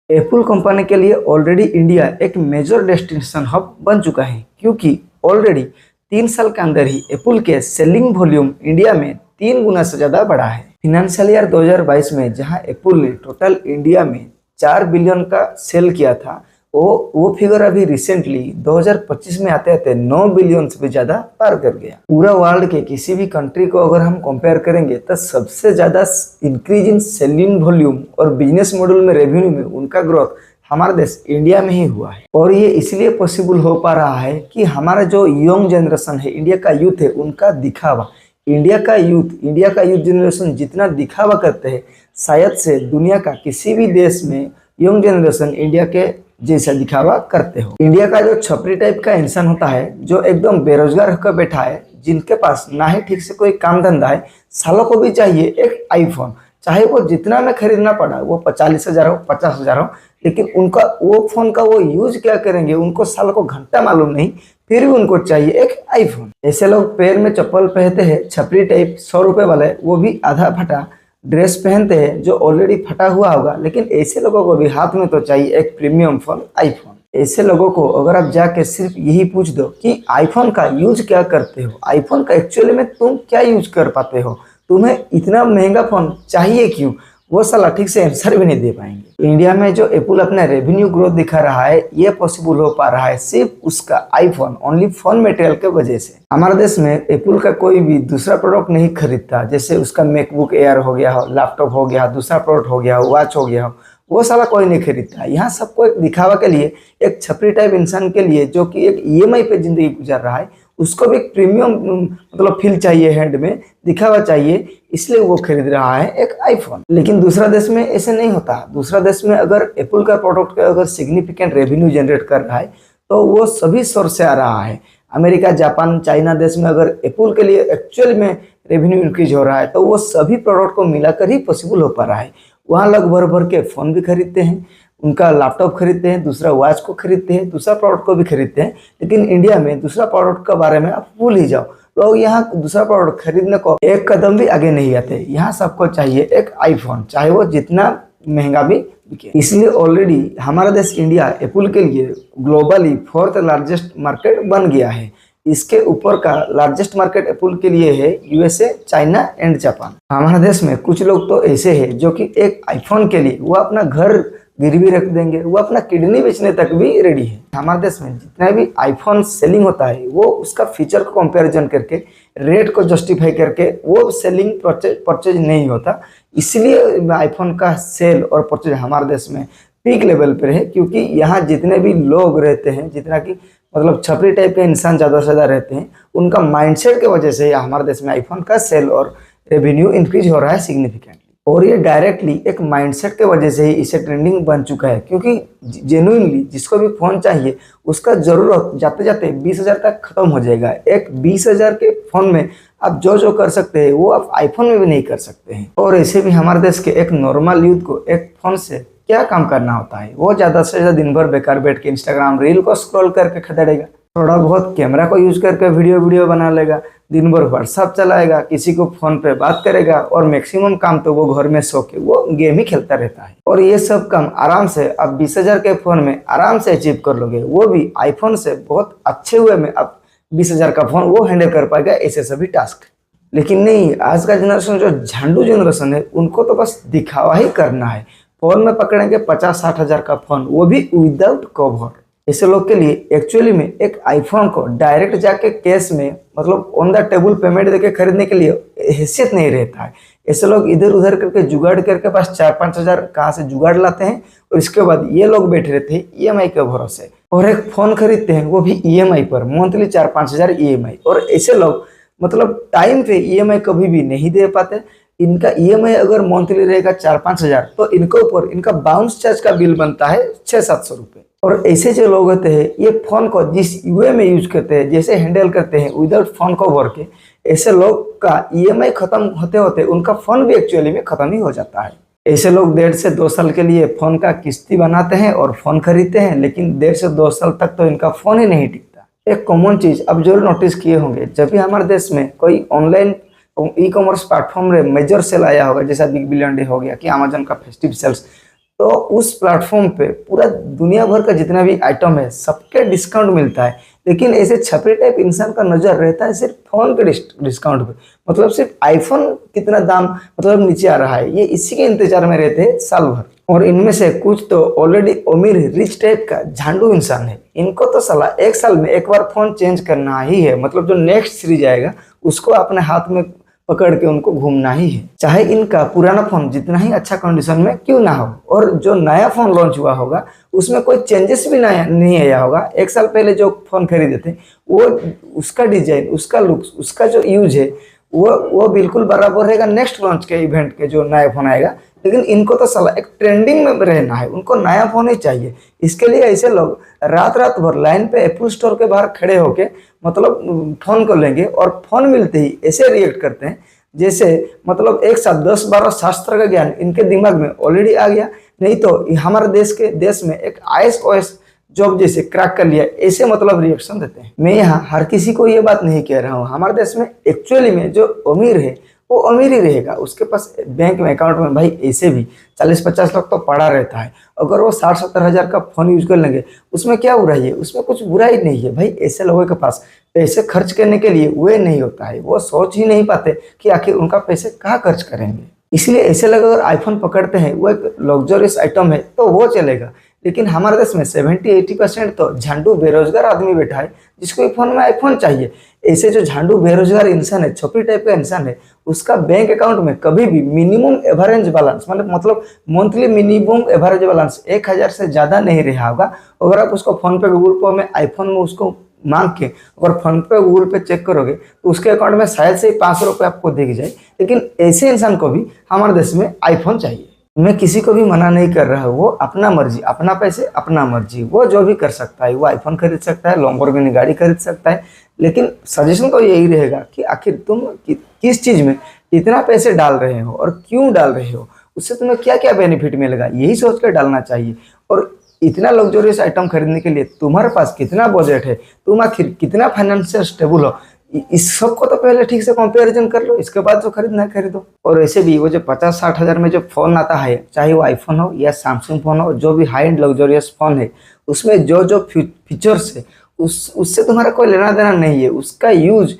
Apple company के लिए already India एक मेजर डेस्टिनेशन हब बन चुका है, क्योंकि ऑलरेडी 3 साल के अंदर ही एप्पल के सेलिंग वॉल्यूम इंडिया में 3 गुना से ज़्यादा बढ़ा है। फिनेंशियल ईयर 2022 में जहां एप्पल ने टोटल इंडिया में 4 बिलियन का सेल किया था, वो फिगर अभी रिसेंटली 2025 में आते आते 9 बिलियन से भी ज़्यादा पार कर गया। पूरा वर्ल्ड के किसी भी कंट्री को अगर हम कंपेयर करेंगे तो सबसे ज़्यादा इंक्रीज इन सेलिंग वॉल्यूम और बिजनेस मॉडल में रेवेन्यू में उनका ग्रोथ हमारे देश इंडिया में ही हुआ है। और ये इसलिए पॉसिबल हो पा रहा है कि हमारा जो यंग जनरेशन है, इंडिया का यूथ है, उनका दिखावा, इंडिया का यूथ जनरेशन जितना दिखावा करते हैं, शायद से दुनिया का किसी भी देश में यंग जनरेशन इंडिया के जैसा दिखावा करते हो। इंडिया का जो छपरी टाइप का इंसान होता है, जो एकदम बेरोजगार होकर बैठा है, जिनके पास ना ही ठीक से कोई काम धंधा है, सालों को भी चाहिए एक आईफोन, चाहे वो जितना में खरीदना पड़ा, वो 40,000 हो, 50,000 हो, लेकिन उनका वो फोन का वो यूज क्या करेंगे, उनको साल को घंटा मालूम नहीं, फिर भी उनको चाहिए एक आईफोन। ऐसे लोग पैर में चप्पल पहनते हैं छपरी टाइप 100 रुपए वाले, वो भी आधा फटा ड्रेस पहनते हैं जो ऑलरेडी फटा हुआ होगा, लेकिन ऐसे लोगों को भी हाथ में तो चाहिए एक प्रीमियम फोन आईफोन। ऐसे लोगों को अगर आप जाके सिर्फ यही पूछ दो कि आईफोन का यूज क्या करते हो, आईफोन का एक्चुअली में तुम क्या यूज कर पाते हो, तुम्हें इतना महंगा फोन चाहिए क्यों, वो साला ठीक से आंसर भी नहीं दे पाएंगे। इंडिया में जो एप्पल अपना रेवेन्यू ग्रोथ दिखा रहा है, ये पॉसिबल हो पा रहा है सिर्फ उसका आईफोन ओनली फोन मटेरियल के वजह से। हमारे देश में एप्पल का कोई भी दूसरा प्रोडक्ट नहीं खरीदता, जैसे उसका मैकबुक एयर हो गया हो, लैपटॉप हो गया, दूसरा प्रोडक्ट हो गया, वॉच हो गया, वो साला कोई नहीं खरीदता। यहाँ सबको एक दिखावा के लिए, एक छपरी टाइप इंसान के लिए जो कि एक ईएमआई पे जिंदगी गुजार रहा है, उसको भी एक प्रीमियम मतलब फील चाहिए, हैंड में दिखावा चाहिए, इसलिए वो खरीद रहा है एक आईफोन। लेकिन दूसरा देश में ऐसे नहीं होता। दूसरा देश में अगर एप्पल का प्रोडक्ट का अगर सिग्निफिकेंट रेवेन्यू जनरेट कर रहा है तो वो सभी सोर्स से आ रहा है। अमेरिका, जापान, चाइना देश में अगर एप्पल के लिए एक्चुअल में रेवेन्यू इंक्रीज हो रहा है तो वो सभी प्रोडक्ट को मिलाकर ही पॉसिबल हो पा रहा है। वहाँ लोग भर भर के फ़ोन भी खरीदते हैं, उनका लैपटॉप खरीदते हैं, दूसरा वॉच को खरीदते हैं, दूसरा प्रोडक्ट को भी खरीदते हैं। लेकिन इंडिया में दूसरा प्रोडक्ट के बारे में आप भूल ही जाओ, लोग यहाँ दूसरा प्रोडक्ट खरीदने को एक कदम भी आगे नहीं आते। यहाँ सबको चाहिए एक आईफोन, चाहे वो जितना महंगा भी बिके। इसलिए ऑलरेडी हमारा देश इंडिया एप्पल के लिए ग्लोबली 4th लार्जेस्ट मार्केट बन गया है। इसके ऊपर का लार्जेस्ट मार्केट एप्पल के लिए है यूएसए, चाइना एंड जापान। हमारे देश में कुछ लोग तो ऐसे हैं जो कि एक आईफोन के लिए वो अपना घर गिरवी रख देंगे, वो अपना किडनी बेचने तक भी रेडी है। हमारे देश में जितना भी आईफोन सेलिंग होता है, वो उसका फीचर को कंपैरिजन करके, रेट को जस्टिफाई करके वो सेलिंग परचेज नहीं होता। इसलिए आईफोन का सेल और परचेज हमारे देश में पीक लेवल पर है, क्योंकि यहाँ जितने भी लोग रहते हैं, जितना कि मतलब छपरी टाइप के इंसान ज़्यादा से ज़्यादा रहते हैं, उनका माइंडसेट की वजह से हमारे देश में आईफोन का सेल और रेवेन्यू इंक्रीज हो रहा है सिग्निफिकेंटली। और ये डायरेक्टली एक माइंडसेट के वजह से ही इसे ट्रेंडिंग बन चुका है, क्योंकि जेन्युइनली जिसको भी फ़ोन चाहिए उसका ज़रूरत जाते जाते 20,000 तक खत्म हो जाएगा। एक 20,000 के फ़ोन में आप जो कर सकते हैं वो आप आईफोन में भी नहीं कर सकते हैं। और ऐसे भी हमारे देश के एक नॉर्मल यूथ को एक फ़ोन से क्या काम करना होता है, वो ज़्यादा से ज़्यादा दिन भर बेकार बैठ के इंस्टाग्राम रील को स्क्रॉल करके खदेड़ेगा, थोड़ा बहुत कैमरा को यूज करके वीडियो बना लेगा, दिन भर व्हाट्सएप चलाएगा, किसी को फोन पे बात करेगा, और मैक्सिमम काम तो वो घर में सो के वो गेम ही खेलता रहता है। और ये सब काम आराम से आप 20,000 के फोन में आराम से अचीव कर लोगे, वो भी आईफोन से बहुत अच्छे हुए में आप 20,000 का फोन वो हैंडल कर पाएगा ऐसे सभी टास्क। लेकिन नहीं, आज का जनरेशन जो झांडू जनरेशन है, उनको तो बस दिखावा ही करना है। फोन में पकड़ेंगे 50-60 हज़ार का फोन, वो भी विदाउट कवर। ऐसे लोग के लिए एक्चुअली में एक आईफोन को डायरेक्ट जाके कैश में मतलब ऑन द टेबल पेमेंट देके खरीदने के लिए हैसियत नहीं रहता है। ऐसे लोग इधर उधर करके जुगाड़ करके पास 4-5 हज़ार कहाँ से जुगाड़ लाते हैं, और इसके बाद ये लोग बैठे रहते हैं ईएमआई के भरोसे, और एक फ़ोन खरीदते हैं वो भी ईएमआई पर, मंथली 4-5 हज़ार ईएमआई। और ऐसे लोग मतलब टाइम पे ईएमआई कभी भी नहीं दे पाते। इनका ईएमआई अगर मंथली रहेगा 4-5 हज़ार, तो इनके ऊपर इनका बाउंस चार्ज का बिल बनता है 600-700 रुपये। और ऐसे जो लोग होते हैं, ये फ़ोन को जिस वे में यूज करते हैं, जैसे हैंडल करते हैं विदाउट फ़ोन कवर के, ऐसे लोग का ईएमआई खत्म होते होते उनका फ़ोन भी एक्चुअली में ख़त्म ही हो जाता है। ऐसे लोग 1.5 से 2 साल के लिए फ़ोन का किस्ती बनाते हैं और फ़ोन खरीदते हैं, लेकिन 1.5 से 2 साल तक तो इनका फ़ोन ही नहीं टिकता। एक कॉमन चीज़ आप जरूर नोटिस किए होंगे, जब भी हमारे देश में कोई ऑनलाइन ई कॉमर्स प्लेटफॉर्म में मेजर सेल आया होगा, जैसा बिग बिलियन डे हो गया कि अमेजन का फेस्टिव सेल्स, तो उस प्लेटफॉर्म पे पूरा दुनिया भर का जितना भी आइटम है सबके डिस्काउंट मिलता है, लेकिन ऐसे छपरी टाइप इंसान का नजर रहता है सिर्फ फोन के डिस्काउंट पे। मतलब सिर्फ आईफोन कितना दाम मतलब नीचे आ रहा है, ये इसी के इंतजार में रहते हैं साल भर। और इनमें से कुछ तो ऑलरेडी अमीर रिच टाइप का झांडू इंसान है, इनको तो साला एक साल में एक बार फोन चेंज करना ही है। मतलब जो नेक्स्ट सीरीज आएगा उसको अपने हाथ में पकड़ के उनको घूमना ही है, चाहे इनका पुराना फोन जितना ही अच्छा कंडीशन में क्यों ना हो। और जो नया फोन लॉन्च हुआ होगा उसमें कोई चेंजेस भी नया नहीं आया होगा। एक साल पहले जो फोन खरीदे थे वो उसका डिजाइन, उसका लुक्स, उसका जो यूज है वो बिल्कुल बराबर रहेगा नेक्स्ट लॉन्च के इवेंट के जो नया फोन आएगा। लेकिन इनको तो साला एक ट्रेंडिंग में रहना है, उनको नया फोन ही चाहिए। इसके लिए ऐसे लोग रात रात भर लाइन पे एप्पल स्टोर के बाहर खड़े होके मतलब फोन को लेंगे और फोन मिलते ही ऐसे रिएक्ट करते हैं जैसे मतलब एक साथ 10-12 शास्त्र का ज्ञान इनके दिमाग में ऑलरेडी आ गया। नहीं तो हमारे देश में एक ISOS जॉब जैसे क्रैक कर लिया, ऐसे मतलब रिएक्शन देते हैं। मैं यहाँ हर किसी को ये बात नहीं कह रहा हूँ, हमारे देश में एक्चुअली में जो अमीर है वो अमीर ही रहेगा, उसके पास बैंक में अकाउंट में भाई ऐसे भी 40-50 लाख तो पड़ा रहता है। अगर वो 60-70 हज़ार का फोन यूज कर लेंगे उसमें क्या बुराई है, उसमें कुछ बुराई नहीं है भाई। ऐसे लोगों के पास पैसे खर्च करने के लिए वे नहीं होता है, वो सोच ही नहीं पाते कि आखिर उनका पैसे कहाँ खर्च करेंगे। इसलिए ऐसे लोग अगर आईफोन पकड़ते हैं, वो एक लग्जरियस आइटम है तो वो चलेगा। लेकिन हमारे देश में 70-80% तो झांडू बेरोजगार आदमी बैठा है जिसको फोन में आईफोन चाहिए। ऐसे जो झांडू बेरोजगार इंसान है, छोपी टाइप का इंसान है, उसका बैंक अकाउंट में कभी भी मिनिमम एवरेज बैलेंस मतलब मंथली मिनिमम एवरेज बैलेंस 1000 से ज्यादा नहीं रहा होगा। अगर आप उसको फोन पे गूगल पे में आईफोन में उसको मांग के अगर फोन पे गूगल पे चेक करोगे तो उसके अकाउंट में शायद से 500 रुपये आपको दिख जाए। लेकिन ऐसे इंसान को भी हमारे देश में आईफोन चाहिए। मैं किसी को भी मना नहीं कर रहा हूँ, वो अपना मर्जी, अपना पैसे अपना मर्जी, वो जो भी कर सकता है। वो आईफोन खरीद सकता है, लैम्बोर्गिनी गाड़ी खरीद सकता है। लेकिन सजेशन तो यही रहेगा कि आखिर तुम किस चीज में कितना पैसे डाल रहे हो और क्यों डाल रहे हो, उससे तुम्हें क्या क्या बेनिफिट मिलेगा, यही सोच कर डालना चाहिए। और इतना लग्जरियस आइटम खरीदने के लिए तुम्हारे पास कितना बजट है, तुम आखिर कितना फाइनेंशियल स्टेबल हो, इस सब को तो पहले ठीक से कंपैरिजन कर लो, इसके बाद जो खरीदना है खरीदो। और ऐसे भी वो जो 50-60 हज़ार में जो फोन आता है, चाहे वो आईफोन हो या सैमसंग फोन हो, जो भी हाई एंड लग्जरियस फोन है, उसमें जो जो फीचर्स है उससे तुम्हारा कोई लेना देना नहीं है। उसका यूज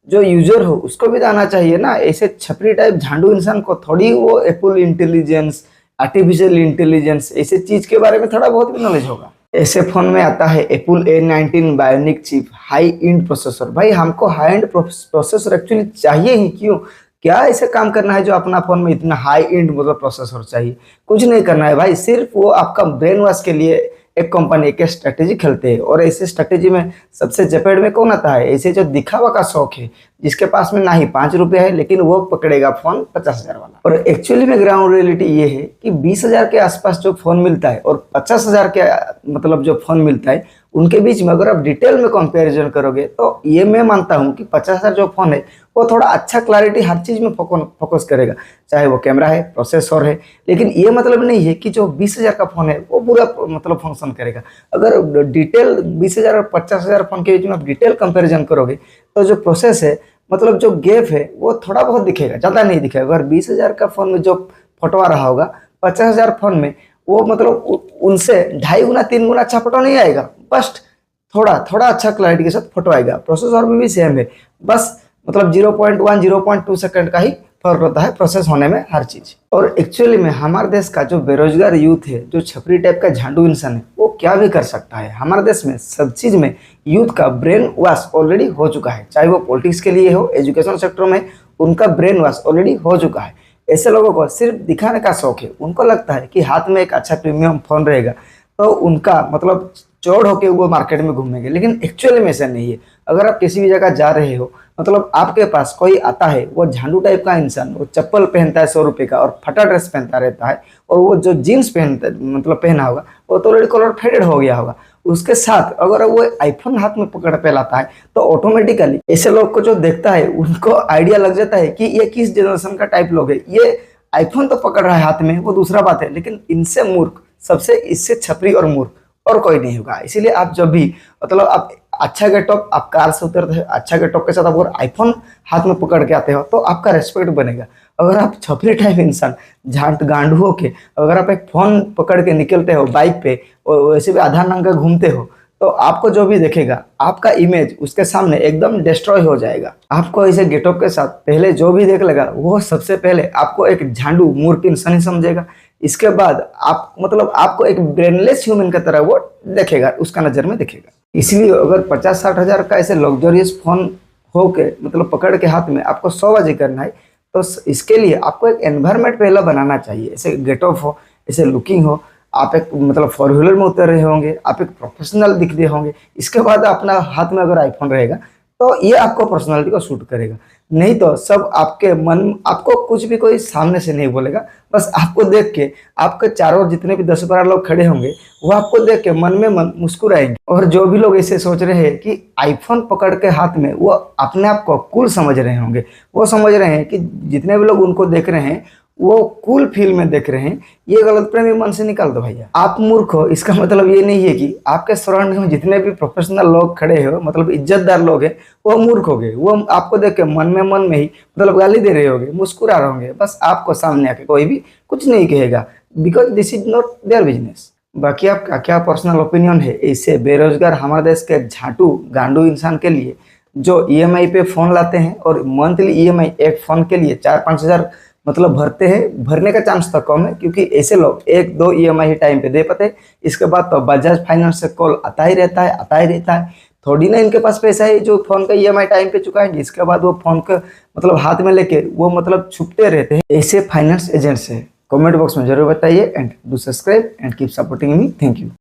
जो यूजर हो उसको भी जाना चाहिए ना। ऐसे छपरी टाइप झांडू इंसान को थोड़ी वो एप्पल इंटेलिजेंस, आर्टिफिशियल इंटेलिजेंस ऐसे चीज के बारे में थोड़ा बहुत भी नॉलेज होगा। ऐसे फोन में आता है Apple A19 bionic chip high and processor. भाई हमको हाई एंड प्रोसेसर एक्चुअली चाहिए ही क्यों, क्या ऐसे काम करना है जो अपना फोन में इतना हाई एंड मतलब प्रोसेसर चाहिए? कुछ नहीं करना है भाई, सिर्फ वो आपका ब्रेन वॉश के लिए एक कंपनी एक स्ट्रेटेजी खेलते हैं। और ऐसे स्ट्रेटेजी में सबसे चपेट में कौन आता है? ऐसे जो दिखावा का शौक है, जिसके पास में ना ही 5 रुपये है लेकिन वो पकड़ेगा फोन 50,000 वाला। और एक्चुअली में ग्राउंड रियलिटी ये है कि 20,000 के आसपास जो फोन मिलता है और 50,000 के मतलब जो फोन मिलता है, उनके बीच में अगर आप डिटेल में कंपैरिजन करोगे तो ये मैं मानता हूँ कि 50,000 जो फोन है वो थोड़ा अच्छा क्लैरिटी हर चीज में फोकस करेगा, चाहे वो कैमरा है, प्रोसेसर है। लेकिन ये मतलब नहीं है कि जो 20,000 का फोन है वो पूरा मतलब फंक्शन करेगा। अगर डिटेल 20,000 और 50,000 फोन के बीच में आप डिटेल कंपैरिजन करोगे तो जो प्रोसेस है मतलब जो गैप है वो थोड़ा बहुत दिखेगा, ज्यादा नहीं दिखेगा। अगर 20,000 का फोन में जो फटवा रहा होगा 50,000 फोन में वो मतलब उनसे 2.5 गुना 3 गुना अच्छा फोटो नहीं आएगा, बस थोड़ा थोड़ा अच्छा क्लैरिटी के साथ फोटो आएगा। प्रोसेसर में भी सेम है, बस मतलब 0.1 0.2 सेकंड का ही फर्क होता है प्रोसेस होने में हर चीज। और एक्चुअली में हमारे देश का जो बेरोजगार यूथ है, जो छपरी टाइप का झांडू इंसान है, वो क्या भी कर सकता है। हमारे देश में सब चीज में यूथ का ब्रेन वॉश ऑलरेडी हो चुका है, चाहे वो पॉलिटिक्स के लिए हो, एजुकेशन सेक्टर में उनका ब्रेन वॉश ऑलरेडी हो चुका है। ऐसे लोगों को सिर्फ दिखाने का शौक है, उनको लगता है कि हाथ में एक अच्छा प्रीमियम फोन रहेगा तो उनका मतलब चौड़ होके वो मार्केट में घूमेंगे। लेकिन एक्चुअली में ऐसा नहीं है। अगर आप किसी भी जगह जा रहे हो, मतलब आपके पास कोई आता है, वो झांडू टाइप का इंसान, वो चप्पल पहनता है 100 रुपये का और फटा ड्रेस पहनता रहता है, और वो जो जीन्स पहनता मतलब पहना होगा वो तो ऑलरेडी कलर फेडेड हो गया होगा, उसके साथ अगर वो आईफोन हाथ में पकड़ पे लाता है तो ऑटोमेटिकली ऐसे लोग को जो देखता है उनको आइडिया लग जाता है कि ये किस जनरेशन का टाइप लोग है। ये आईफोन तो पकड़ रहा है हाथ में, वो दूसरा बात है, लेकिन इनसे मूर्ख, सबसे इससे छपरी और मूर्ख और कोई नहीं होगा। इसीलिए आप जब भी मतलब आप अच्छा गेटअप, आप कार से उतरते हो अच्छा गेटअप के साथ आप अगर आईफोन हाथ में पकड़ के आते हो तो आपका रेस्पेक्ट बनेगा। अगर आप छपरी टाइप इंसान झांट गांडू हो के अगर आप एक फोन पकड़ के निकलते हो बाइक पे और वैसे भी आधा नंगा घूमते हो, तो आपको जो भी देखेगा आपका इमेज उसके सामने एकदम डिस्ट्रॉय हो जाएगा। आपको ऐसे गेटअप के साथ पहले जो भी देख लेगा वो सबसे पहले आपको एक झांडू मूर्ख इंसान ही समझेगा। इसके बाद आप मतलब आपको एक ब्रेनलेस ह्यूमन की तरह वो देखेगा, उसका नजर में देखेगा। इसलिए अगर 50-60 हजार का ऐसे लग्जरियस फोन हो के मतलब पकड़ के हाथ में आपको 100 बाजी करना है, तो इसके लिए आपको एक एनवायरनमेंट पहले बनाना चाहिए। ऐसे गेटअप हो, ऐसे लुकिंग हो, आप एक मतलब फोर व्हीलर में उतर रहे होंगे, आप एक प्रोफेशनल दिख रहे होंगे, इसके बाद अपना हाथ में अगर आईफोन रहेगा तो ये आपको पर्सनालिटी को सूट करेगा। नहीं तो सब आपके मन, आपको कुछ भी कोई सामने से नहीं बोलेगा, बस आपको देख के आपके चारों ओर जितने भी 10-12 लोग खड़े होंगे वो आपको देख के मन में मन मुस्कुराएंगे। और जो भी लोग ऐसे सोच रहे हैं कि आईफोन पकड़ के हाथ में वो अपने आप को कूल समझ रहे होंगे, वो समझ रहे हैं कि जितने भी लोग उनको देख रहे हैं वो कूल फील में देख रहे हैं। ये गलतफहमी मन से निकाल दो भैया। आप मूर्ख हो इसका मतलब ये नहीं है कि आपके सराउंडिंग में जितने भी प्रोफेशनल लोग खड़े हो मतलब इज्जतदार लोग हैं वो मूर्ख हो गए। वो आपको देख के मन में ही मतलब गाली दे रहे होंगे, मुस्कुरा रहे होंगे, बस आपको सामने आके कोई भी कुछ नहीं कहेगा, because this is not their business. बाकी आपका क्या पर्सनल ओपिनियन है ऐसे बेरोजगार हमारे देश के झाटू गांडू इंसान के लिए जो ईएमआई पे फोन लाते हैं और मंथली ईएमआई एक फोन के लिए 4-5 हजार मतलब भरते हैं? भरने का चांस तो कम है क्योंकि ऐसे लोग 1-2 ईएमआई टाइम पे दे पाते, इसके बाद तो बजाज फाइनेंस से कॉल आता ही रहता है। थोड़ी ना इनके पास पैसा है जो फोन का ईएमआई टाइम पे चुकाएंगे, इसके बाद वो फोन का मतलब हाथ में लेके वो मतलब छुपते रहते हैं। ऐसे फाइनेंस एजेंट से कमेंट बॉक्स में जरूर बताइए and do subscribe and keep supporting me. Thank you.